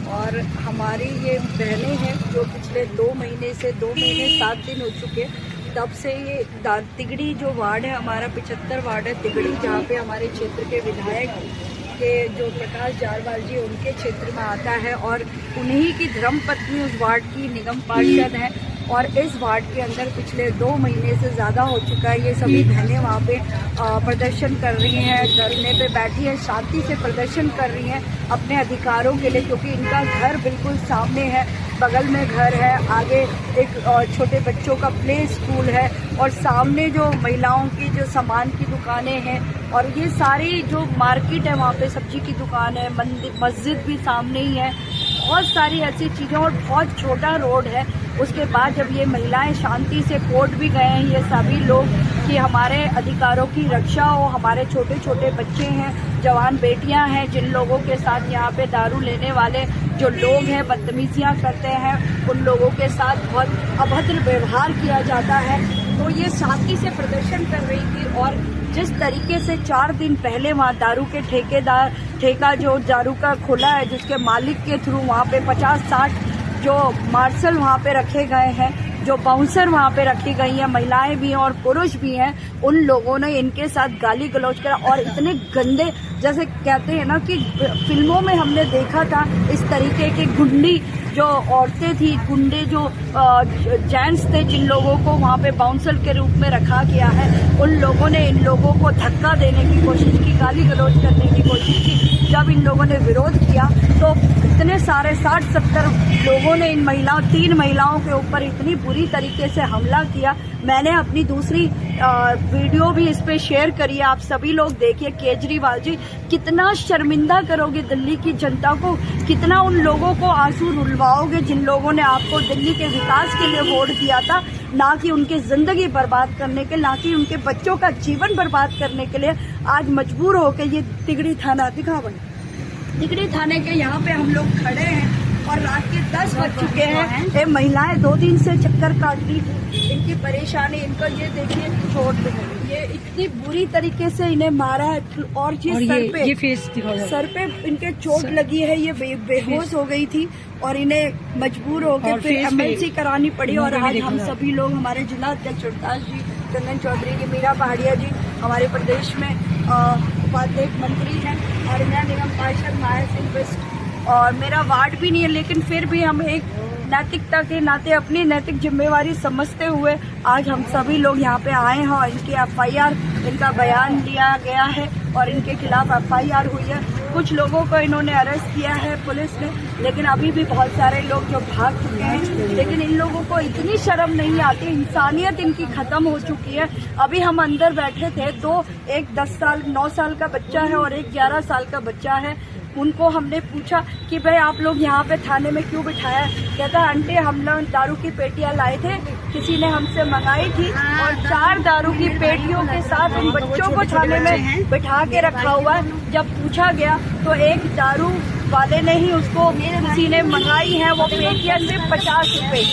और हमारी ये बहनें हैं जो पिछले 2 महीने से 2 महीने 7 दिन हो चुके तब से ये तिगड़ी जो वार्ड है हमारा 75 वार्ड है तिगड़ी, जहाँ पे हमारे क्षेत्र के विधायक के जो प्रकाश जारवाल जी उनके क्षेत्र में आता है और उन्हीं की धर्मपत्नी उस वार्ड की निगम पार्षद है। और इस वार्ड के अंदर पिछले 2 महीने से ज़्यादा हो चुका है। ये सभी बहनें वहाँ पे प्रदर्शन कर रही हैं, धरने पे बैठी हैं, शांति से प्रदर्शन कर रही हैं अपने अधिकारों के लिए, क्योंकि इनका घर बिल्कुल सामने है, बगल में घर है, आगे एक छोटे बच्चों का प्ले स्कूल है और सामने जो महिलाओं की जो सामान की दुकानें हैं और ये सारी जो मार्केट है वहाँ पे सब्जी की दुकान है, मस्जिद भी सामने ही है, बहुत सारी ऐसी चीज़ें और बहुत छोटा रोड है। उसके बाद जब ये महिलाएं शांति से कोर्ट भी गए हैं ये सभी लोग कि हमारे अधिकारों की रक्षा हो, हमारे छोटे छोटे बच्चे हैं, जवान बेटियां हैं, जिन लोगों के साथ यहाँ पे दारू लेने वाले जो लोग हैं बदतमीजियां करते हैं, उन लोगों के साथ बहुत अभद्र व्यवहार किया जाता है। तो ये शांति से प्रदर्शन कर रही थी और जिस तरीके से 4 दिन पहले वहाँ दारू के ठेका जो दारू का खुला है जिसके मालिक के थ्रू वहाँ पे 50-60 जो मार्शल वहाँ पे रखे गए हैं, जो बाउंसर वहाँ पे रखी गई हैं, महिलाएं भी हैं और पुरुष भी हैं, उन लोगों ने इनके साथ गाली गलौज करा और इतने गंदे, जैसे कहते हैं ना कि फिल्मों में हमने देखा था इस तरीके के गुंडी जो औरतें थी, गुंडे जो जेंट्स थे जिन लोगों को वहाँ पे बाउंसर के रूप में रखा गया है, उन लोगों ने इन लोगों को धक्का देने की कोशिश की, गाली गलौज करने की कोशिश की। जब इन लोगों ने विरोध किया तो इतने सारे 60-70 लोगों ने इन 3 महिलाओं के ऊपर इतनी बुरी तरीके से हमला किया। मैंने अपनी दूसरी वीडियो भी इस पे शेयर करी है, आप सभी लोग देखिए। केजरीवाल जी कितना शर्मिंदा करोगे दिल्ली की जनता को, कितना उन लोगों को आंसू रुलवाओगे जिन लोगों ने आपको दिल्ली के विकास के लिए वोट दिया था, ना कि उनकी जिंदगी बर्बाद करने के, ना कि उनके बच्चों का जीवन बर्बाद करने के लिए। आज मजबूर होकर ये तिगड़ी थाना तिगड़ी थाने के यहाँ पे हम लोग खड़े हैं और रात के 10 बज चुके हैं। ये महिलाएं 2 दिन से चक्कर काट रही थी, इनकी परेशानी, इनका ये देखिए चोट, ये इतनी बुरी तरीके से इन्हें मारा है और ये सर पे इनके चोट लगी है, ये बेहोश हो गई थी और इन्हें मजबूर होकर फिर एमएलसी करानी पड़ी। और आज हम सभी लोग, हमारे जिला अध्यक्ष रोहतास जी, चंदन चौधरी जी, मीरा पहाड़िया जी, हमारे प्रदेश में उपाध्यक्ष मंत्री हैं और नया निगम पार्षद माया सिंह बिष्ट, और मेरा वार्ड भी नहीं है, लेकिन फिर भी हम एक नैतिकता के नाते अपनी नैतिक जिम्मेवारी समझते हुए आज हम सभी लोग यहाँ पे आए हैं और इनकी FIR, इनका बयान दिया गया है और इनके खिलाफ FIR हुई है। कुछ लोगों को इन्होंने अरेस्ट किया है पुलिस ने, लेकिन अभी भी बहुत सारे लोग जो भाग चुके हैं, लेकिन इन लोगों को इतनी शर्म नहीं आती, इंसानियत इनकी खत्म हो चुकी है। अभी हम अंदर बैठे थे, एक 9 साल का बच्चा है और एक 11 साल का बच्चा है। उनको हमने पूछा कि भाई आप लोग यहाँ पे थाने में क्यों बिठाया? कहता आंटी हम लोग दारू की पेटियां लाए थे, किसी ने हमसे मंगाई थी और 4 दारू की पेटियों के साथ उन बच्चों को थाने में बिठा के रखा हुआ है। जब पूछा गया तो एक दारू वाले ने ही उसको किसी ने मंगाई है, वो पेटियां सिर्फ 50 रुपए।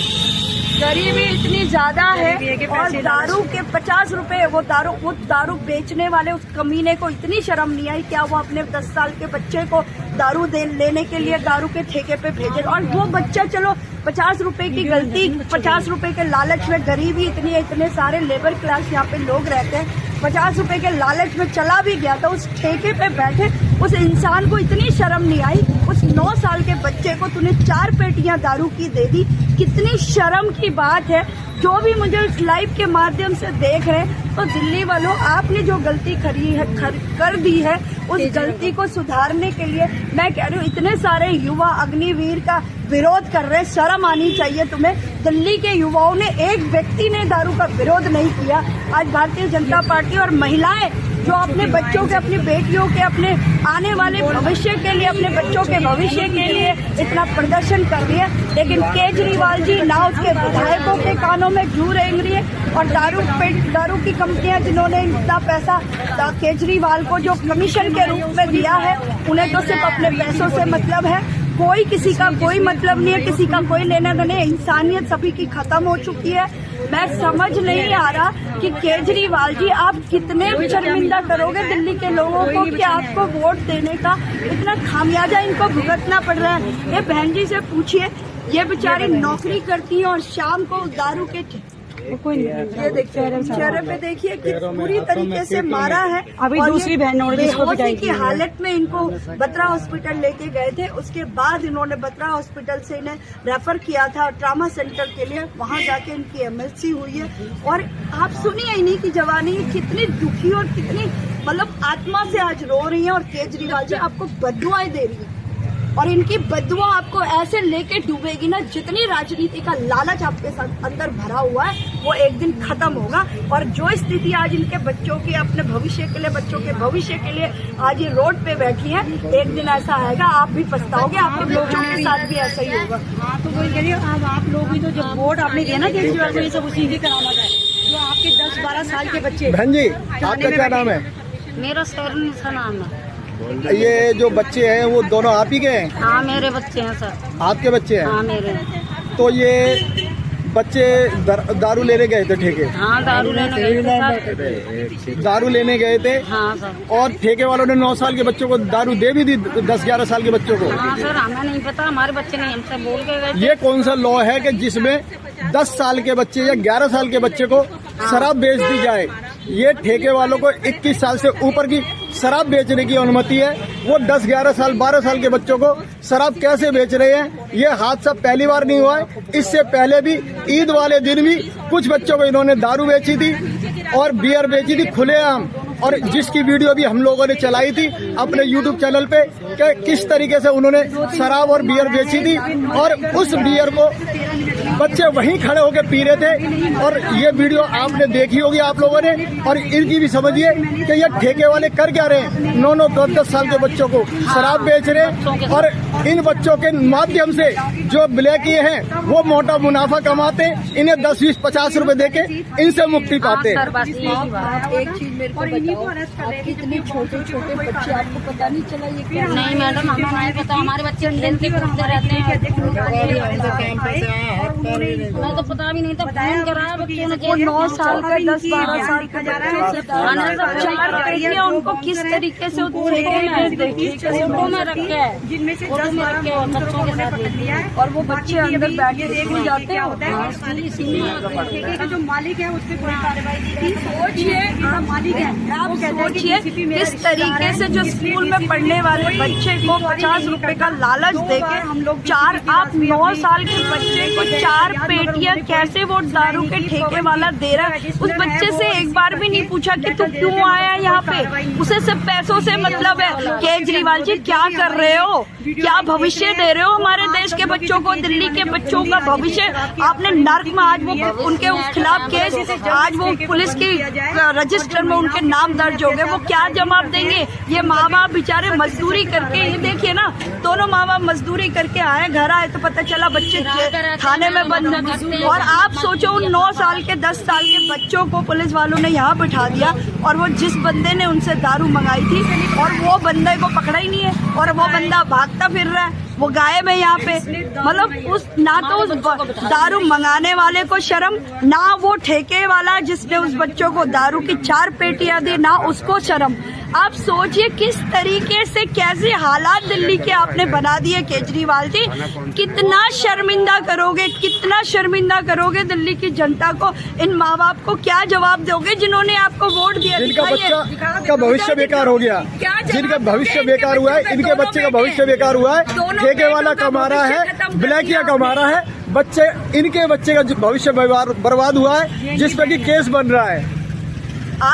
गरीबी इतनी ज्यादा है और दारू के 50 रुपए, वो दारू बेचने वाले उस कमीने को इतनी शर्म नहीं आई क्या वो अपने 10 साल के बच्चे को दारू लेने के लिए दारू के ठेके पे भेजे? और वो बच्चा, चलो 50 रुपए की गलती, 50 रुपए के लालच में, गरीबी इतनी है, इतने सारे लेबर क्लास यहाँ पे लोग रहते हैं, 50 रुपए के लालच में चला भी गया था, उस ठेके पे बैठे उस इंसान को इतनी शर्म नहीं आई? उस 9 साल के बच्चे को तूने 4 पेटियां दारू की दे दी, कितनी शर्म की बात है। जो भी मुझे इस लाइव के माध्यम से देख रहे हैं, तो दिल्ली वालों, आपने जो गलती कर दी है उस गलती को सुधारने के लिए मैं कह रही हूँ, इतने सारे युवा अग्निवीर का विरोध कर रहे हैं, शर्म आनी चाहिए तुम्हें। दिल्ली के युवाओं ने, एक व्यक्ति ने दारू का विरोध नहीं किया। आज भारतीय जनता पार्टी और महिलाएं जो अपने बच्चों के, अपनी बेटियों के, अपने आने वाले भविष्य के लिए, अपने बच्चों के भविष्य के लिए इतना प्रदर्शन कर रही है, लेकिन केजरीवाल जी ना उसके विधायकों के कानों में जू रेंग रही है। और दारू की कंपनियां जिन्होंने इतना पैसा केजरीवाल को जो कमीशन के रूप में दिया है, उन्हें तो सिर्फ अपने पैसों से मतलब है, किसी का कोई मतलब नहीं है, किसी का कोई लेना देना नहीं। इंसानियत सभी की खत्म हो चुकी है। मैं समझ नहीं आ रहा कि केजरीवाल जी आप कितने शर्मिंदा करोगे दिल्ली के लोगों को कि आपको वोट देने का इतना खामियाजा इनको भुगतना पड़ रहा है। ये बहन जी से पूछिए, ये बेचारी नौकरी करती है और शाम को दारू के ये देखिए चेहरे पे देखिए कि पूरी तरीके से मारा है। अभी दूसरी बहन बेहोशी की हालत में इनको बत्रा हॉस्पिटल लेके गए थे। उसके बाद इन्होंने बत्रा हॉस्पिटल से इन्हें रेफर किया था ट्रामा सेंटर के लिए, वहां जाके इनकी एमएलसी हुई है। और आप सुनिए इन्हीं की जवानी कितनी दुखी और कितनी मतलब आत्मा से आज रो रही है। और केजरीवाल जी आपको बददुआएं दे रही है और इनकी बददुआ आपको ऐसे लेके डूबेगी ना, जितनी राजनीति का लालच आपके साथ अंदर भरा हुआ है वो एक दिन खत्म होगा। और जो स्थिति आज इनके बच्चों की अपने भविष्य के लिए, बच्चों के भविष्य के लिए आज ये रोड पे बैठी है, एक दिन ऐसा आएगा आप भी पछताओगे, आपके बच्चों के साथ भी ऐसा ही होगा। हाँ तो वही कह रही हूँ, अब आप लोग भी तो जब वोट आपने दिया ना केजरीवाल को, ये सब उसी की करामत है जो आपके 10-12 साल के बच्चे। बहन जी आपका क्या नाम है? मेरा शरण सा नाम है। ये जो बच्चे हैं वो दोनों आप ही के हैं? हाँ मेरे बच्चे हैं सर। आपके बच्चे हैं? हाँ मेरे। तो ये बच्चे दारू लेने गए थे ठेके? हाँ दारू लेने गए थे सर। दारू लेने गए थे? हाँ सर। और ठेके वालों ने 9 साल के बच्चों को दारू दे भी दी, 10-11 साल के बच्चों को? हाँ सर हमें नहीं पता, हमारे बच्चे नहीं हमसे बोल के गए। ये कौन सा लॉ है कि जिसमें 10 साल के बच्चे या 11 साल के बच्चे को शराब बेच दी जाए? ये ठेके वालों को 21 साल से ऊपर की शराब बेचने की अनुमति है। वो 10, 11 साल, 12 साल के बच्चों को शराब कैसे बेच रहे हैं? ये हादसा पहली बार नहीं हुआ है। इससे पहले भी ईद वाले दिन भी कुछ बच्चों को इन्होंने दारू बेची थी और बियर बेची थी खुलेआम, और जिसकी वीडियो भी हम लोगों ने चलाई थी अपने YouTube चैनल पे कि किस तरीके से उन्होंने शराब और बियर बेची थी। और उस बियर को बच्चे वहीं खड़े होकर पी रहे थे। और ये वीडियो आपने देखी होगी आप लोगों ने। और इनकी भी समझिए कि ये ठेके वाले कर क्या रहे हैं, 9-9, 10-10 साल के बच्चों को शराब बेच रहे हैं। और इन बच्चों के माध्यम से जो ब्लैक ये हैं वो मोटा मुनाफा कमाते हैं, इन्हें 10, 20, 50 रुपए देके इनसे मुक्ति पाते हैं। एक चीज मेरे को बताओ, आपके इतने छोटे छोटे बच्चे, आपको पता नहीं चला ये क्या? नहीं मैडम हमें नहीं पता, हमारे बच्चे खेलते कूदते रहते हैं। मैं तो पता भी नहीं था, फोन कराया बच्चों ने। वो 9 साल का 10-12 साल का उनको किस तरीके से फोटो में रखे है, जिनमें से फोटो में रखे और बच्चों के साथ दिया है। और वो बच्चे अंदर बैठ के स्कूल जाते हैं। ठेके का जो मालिक है उस पर कोई कार्रवाई नहीं। सोचिए मालिक है, आप सोचिए किस तरीके से जो स्कूल में पढ़ने वाले बच्चे को 50 रुपए का लालच देके हम लोग आप 9 साल के बच्चे को 4 पेटियां कैसे वो दारू के ठेके वाला दे रहा है। उस बच्चे से एक बार भी नहीं पूछा कि तू क्यों आया यहाँ पे, उसे सिर्फ पैसों से मतलब है। केजरीवाल जी क्या कर रहे हो, क्या भविष्य दे रहे हो हमारे देश के बच्चों को, दिल्ली के बच्चों का भविष्य आपने नर्क में। आज वो उनके खिलाफ केस, आज वो पुलिस की रजिस्टर में उनके नाम दर्ज हो गए, वो क्या जवाब देंगे? ये माँ बाप बेचारे मजदूरी करके, ये देखिए ना दोनों माँ बाप मजदूरी करके आए, घर आए तो पता चला बच्चे थाने में बंद। और आप सोचो उन 9 साल के 10 साल के बच्चों को पुलिस वालों ने यहाँ बिठा दिया, और वो जिस बंदे ने उनसे दारू मंगाई थी और वो बंदे को पकड़ा ही नहीं है, और वो बंदा भागता फिर रहा है, वो गायब है यहाँ पे। मतलब उस ना तो उस दारू मंगाने वाले को शर्म, ना वो ठेके वाला जिसने उस बच्चों को दारू की 4 पेटियां दी, ना उसको शर्म। आप सोचिए किस तरीके से कैसे हालात दिल्ली के आपने बना दिए केजरीवाल जी। कितना शर्मिंदा करोगे, कितना शर्मिंदा करोगे दिल्ली की जनता को, इन माँ बाप को क्या जवाब दोगे जिन्होंने आपको वोट दिया? जिनका बच्चा का भविष्य बेकार हो गया, जिनका भविष्य बेकार हुआ है, इनके बच्चे का भविष्य बेकार हुआ है। ठेके वाला कमा रहा है, ब्लैकिया कमा रहा है, बच्चे इनके बच्चे का भविष्य बर्बाद हुआ है, जिस पर कि केस बन रहा है।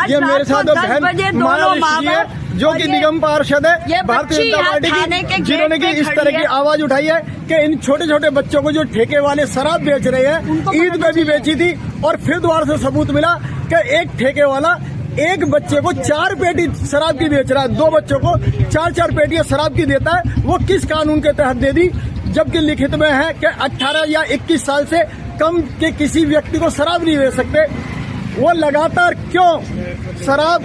ये मेरे साथ बहन माया ऋषि है जो कि निगम पार्षद है भारतीय जनता पार्टी की, जिन्होंने की इस तरह की आवाज उठाई है कि इन छोटे छोटे बच्चों को जो ठेके वाले शराब बेच रहे हैं, ईद पे भी बेची थी, और फिर दोबारा से सबूत मिला कि एक ठेके वाला एक बच्चे को 4 पेटी शराब की बेच रहा है, 2 बच्चों को 4-4 पेटियां शराब की देता है। वो किस कानून के तहत दे दी, जबकि लिखित में है कि 18 या 21 साल से कम के किसी व्यक्ति को शराब नहीं दे सकते। वो लगातार क्यों शराब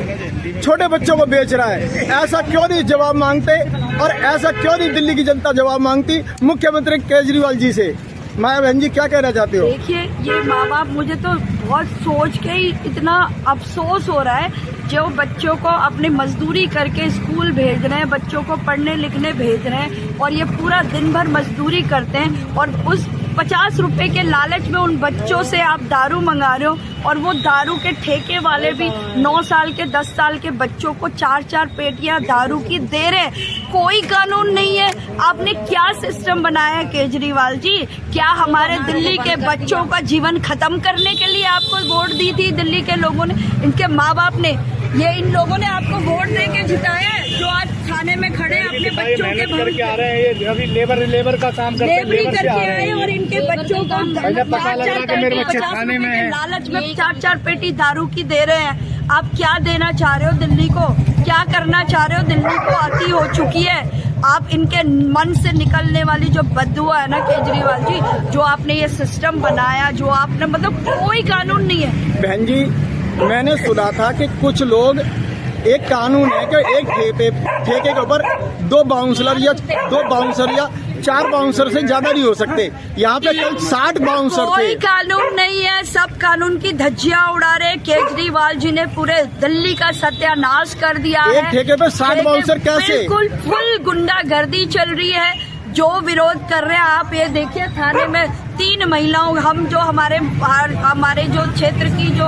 छोटे बच्चों को बेच रहा है? ऐसा क्यों नहीं जवाब मांगते, और ऐसा क्यों नहीं दिल्ली की जनता जवाब मांगती मुख्यमंत्री केजरीवाल जी से माया बहन जी क्या कहना चाहते हो? देखिए, ये माँ बाप, मुझे तो बहुत सोच के ही इतना अफसोस हो रहा है, जो बच्चों को अपनी मजदूरी करके स्कूल भेज रहे हैं, बच्चों को पढ़ने लिखने भेज रहे हैं, और ये पूरा दिन भर मजदूरी करते हैं, और उस 50 रुपए के लालच में उन बच्चों से आप दारू मंगा रहे हो, और वो दारू के ठेके वाले भी 9 साल के 10 साल के बच्चों को 4-4 पेटियां दारू की दे रहे हैं। कोई कानून नहीं है। आपने क्या सिस्टम बनाया है केजरीवाल जी? क्या हमारे दिल्ली के बच्चों का जीवन खत्म करने के लिए आपको वोट दी थी दिल्ली के लोगों ने, इनके माँ बाप ने? ये इन लोगों ने आपको वोट दे के जिताया है, जो आज थाने में खड़े हैं अपने बच्चों के करके आ रहे हैं। ये अभी लेबर का काम करते हैं, लेबरी करके आए हैं, और इनके बच्चों को पता लग रहा है कि मेरे बच्चे थाने में हैं। लालच में 4-4 पेटी दारू की दे रहे हैं। आप क्या देना चाह रहे हो दिल्ली को? क्या करना चाह रहे हो? दिल्ली को अति हो चुकी है। आप इनके मन से निकलने वाली जो बददुआ है ना केजरीवाल जी, जो आपने ये सिस्टम बनाया, जो आपने, मतलब कोई कानून नहीं है। बहन जी, मैंने सुना था कि कुछ लोग, एक कानून है कि एक ठेके के ऊपर 2 बाउंसर या 4 बाउंसर से ज्यादा नहीं हो सकते। यहाँ पे कल 60 बाउंसर थे। कोई कानून नहीं है, सब कानून की धज्जियां उड़ा रहे। केजरीवाल जी ने पूरे दिल्ली का सत्यानाश कर दिया है। एक ठेके पे 60 बाउंसर कैसे? बिल्कुल फुल गुंडागर्दी चल रही है। जो विरोध कर रहे हैं, आप ये देखिए, थाने में 3 महिलाओं, हम जो हमारे जो क्षेत्र की जो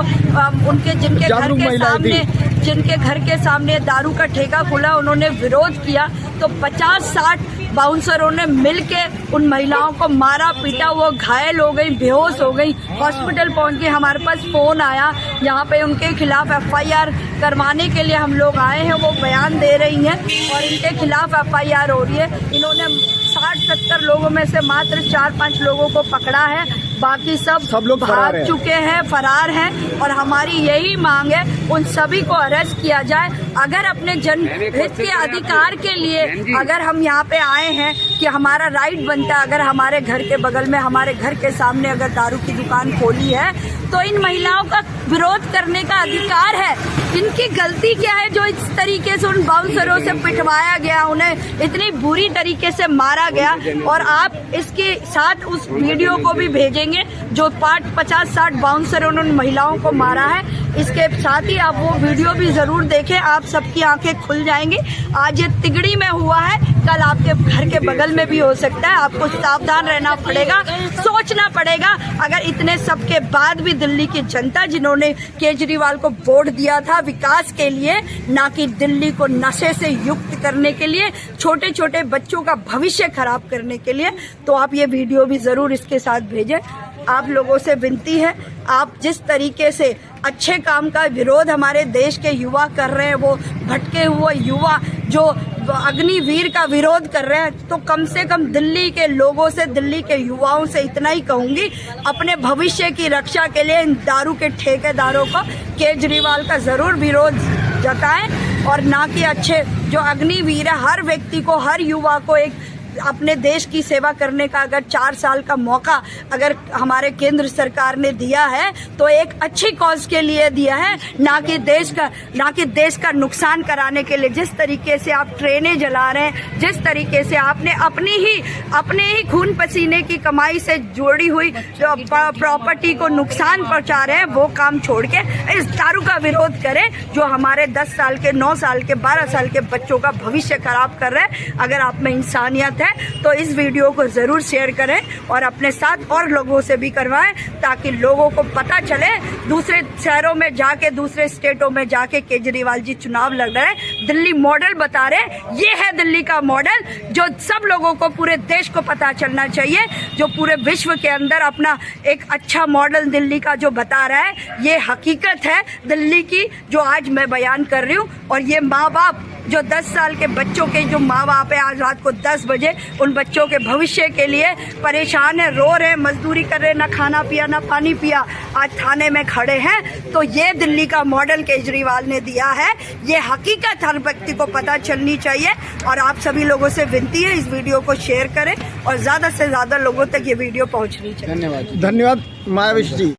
उनके जिनके घर के सामने दारू का ठेका खुला, उन्होंने विरोध किया, तो 50-60 बाउंसरों ने मिलके उन महिलाओं को मारा पीटा। वो घायल हो गई, बेहोश हो गई, हॉस्पिटल पहुंच गई। हमारे पास फोन आया, यहाँ पे उनके खिलाफ FIR करवाने के लिए हम लोग आए हैं। वो बयान दे रही हैं और इनके खिलाफ FIR हो रही है। इन्होंने 60-70 लोगों में से मात्र 4-5 लोगों को पकड़ा है, बाकी सब लोग भाग चुके हैं, फरार हैं। और हमारी यही मांग है, उन सभी को अरेस्ट किया जाए। अगर अपने जनहित के अधिकार के लिए अगर हम यहाँ पे आए हैं कि हमारा राइट बनता है, अगर हमारे घर के बगल में, हमारे घर के सामने अगर दारू की दुकान खोली है, तो इन महिलाओं का विरोध करने का अधिकार है। इनकी गलती क्या है जो इस तरीके से उन बाउंसरों से पिटवाया गया, उन्हें इतनी बुरी तरीके से मारा गया? और आप इसके साथ उस वीडियो को भी भेजेंगे जो 50-60 बाउंसर उन महिलाओं को मारा है। इसके साथ ही आप वो वीडियो भी जरूर देखें, आप सबकी आंखें खुल जाएंगी। आज ये तिगड़ी में हुआ है, कल आपके घर के बगल में भी हो सकता है। आपको सावधान रहना पड़ेगा, सोचना पड़ेगा। अगर इतने सब के बाद भी दिल्ली की जनता, जिन्होंने केजरीवाल को वोट दिया था विकास के लिए, ना कि दिल्ली को नशे से युक्त करने के लिए, छोटे छोटे बच्चों का भविष्य खराब करने के लिए, तो आप ये वीडियो भी जरूर इसके साथ भेजें। आप लोगों से विनती है, आप जिस तरीके से अच्छे काम का विरोध हमारे देश के युवा कर रहे हैं, वो भटके हुए युवा जो अग्निवीर का विरोध कर रहे हैं, तो कम से कम दिल्ली के लोगों से, दिल्ली के युवाओं से इतना ही कहूंगी, अपने भविष्य की रक्षा के लिए इन दारू के ठेकेदारों को, केजरीवाल का जरूर विरोध जताएं। और ना कि अच्छे जो अग्निवीर है, हर व्यक्ति को, हर युवा को एक अपने देश की सेवा करने का अगर 4 साल का मौका अगर हमारे केंद्र सरकार ने दिया है, तो एक अच्छी कॉज के लिए दिया है, ना कि देश का नुकसान कराने के लिए। जिस तरीके से आप ट्रेनें जला रहे हैं, जिस तरीके से आपने अपने ही खून पसीने की कमाई से जोड़ी हुई जो प्रॉपर्टी को नुकसान पहुंचा रहे हैं, वो काम छोड़ के इस दारू का विरोध करें, जो हमारे 10 साल के, 9 साल के, 12 साल के बच्चों का भविष्य खराब कर रहे हैं। अगर आप में इंसानियत है तो इस वीडियो को जरूर शेयर करें और अपने साथ और लोगों से भी करवाएं, ताकि लोगों को पता चले। दूसरे शहरों में जाके, दूसरे स्टेटों में जाके केजरीवाल जी चुनाव लड़ रहे हैं, दिल्ली मॉडल बता रहे, ये है दिल्ली का मॉडल, जो सब लोगों को, पूरे देश को पता चलना चाहिए, जो पूरे विश्व के अंदर अपना एक अच्छा मॉडल दिल्ली का जो बता रहा है। ये हकीकत है दिल्ली की, जो आज मैं बयान कर रही हूँ। और ये माँ बाप जो 10 साल के बच्चों के जो माँ बाप है, आज रात को 10 बजे उन बच्चों के भविष्य के लिए परेशान है, रो रहे हैं, मजदूरी कर रहे हैं, ना खाना पिया ना पानी पिया, आज थाने में खड़े हैं। तो ये दिल्ली का मॉडल केजरीवाल ने दिया है, ये हकीकत हर व्यक्ति को पता चलनी चाहिए। और आप सभी लोगों से विनती है, इस वीडियो को शेयर करें और ज्यादा से ज्यादा लोगों तक ये वीडियो पहुंचनी चाहिए। धन्यवाद मायाविश जी।